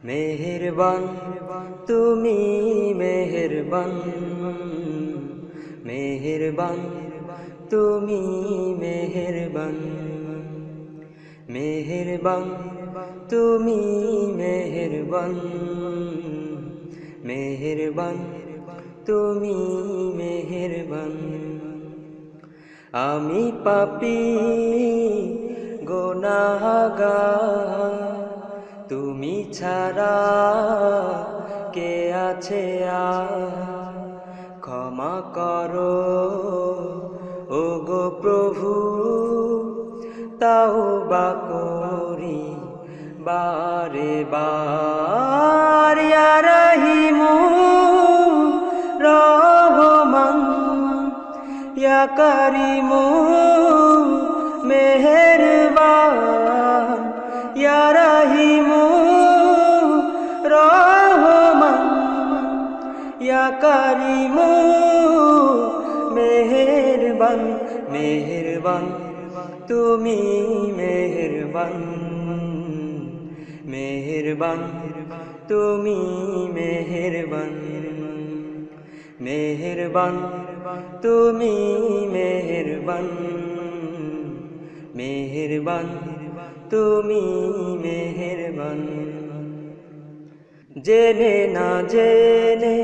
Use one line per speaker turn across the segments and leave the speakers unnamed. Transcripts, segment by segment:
মেহেরবান তুমি মেহেরবান, মেহেরবান তুমি মেহেরবান, মেহেরবান তুমি মেহেরবান, মেহেরবান তুমি মেহেরবান। আমি পাপী গুনাহগার, তুমি ছাড়া কে আছে আর? ক্ষমা করো ওগো প্রভু, তাওবা করি বারে বার। ইয়া রহিমু রহমান, ইয়া করিমু মেহেরবান, ইয়া রহিমু রহমান, ইয়া করিমু মেহেরবান। মেহেরবান তুমি মেহেরবান, মেহেরবান তুমি মেহেরবান, মেহেরবান তুমি মেহেরবান, মেহেরবান তুমি মেহেরবান। জেনে না জেনে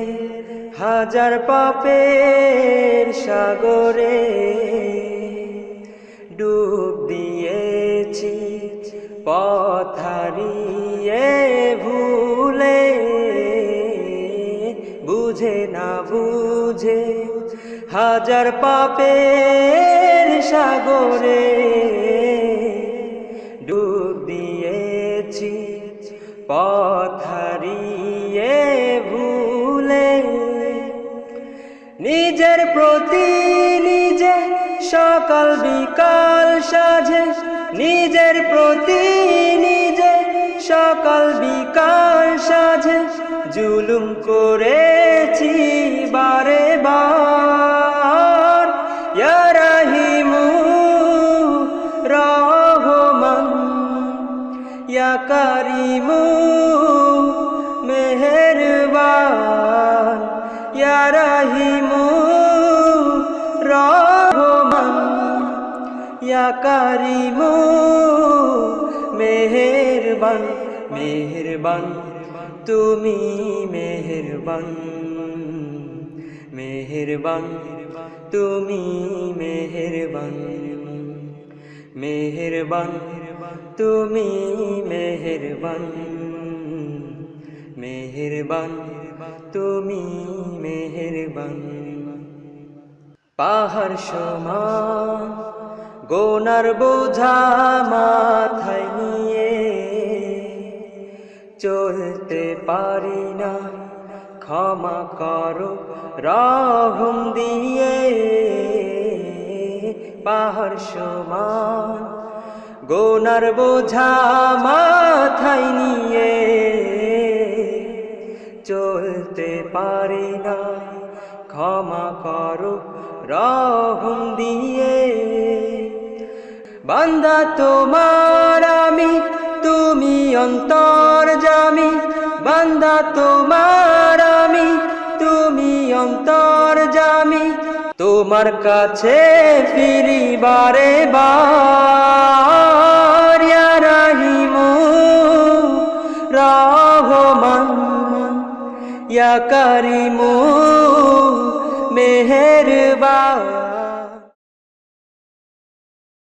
হাজার পাপের সাগরে ডুব দিয়েছি পথ হারিয়ে ভুলে। বুঝে না বুঝে হাজার পাপের সাগরে ডুব দিয়েছি পথ হারিয়ে ভুলে। নিজের প্রতি নিজে সকাল বিকাল সাজে, নিজের প্রতি নিজে সকাল বিকাল সাজে জুলুম করেছি বারে বার। ইয়া রহিমু রহমান, ইয়া করিমু মেহেরবান, ইয়া রহিমু রহমান, ইয়া করিমু মেহেরবান। মেহেরবান তুমি মেহেরবান, মেহেরবান তুমি মেহেরবান, মেহেরবান তুমি মেহেরবান, মেহেরবান তুমি মেহেরবান। পাহাড় সমান গুনার বোঝা মাথায় নিয়ে চলতে পারি না, ক্ষমা করো রহম দিয়ে। পাহাড় সমান গুনার বোঝা মাথায় নিয়ে চলতে পারি না, ক্ষমা করো রহম দিয়ে। বান্দা তোমার আমি, তুমি অন্তর্যামী। বান্দা তোমার আমি, তুমি অন্তর্যামী। তোমার কাছে ফিরি বারে বার। ইয়া রহিমু রহমান, ইয়া করিমু মেহেরবান।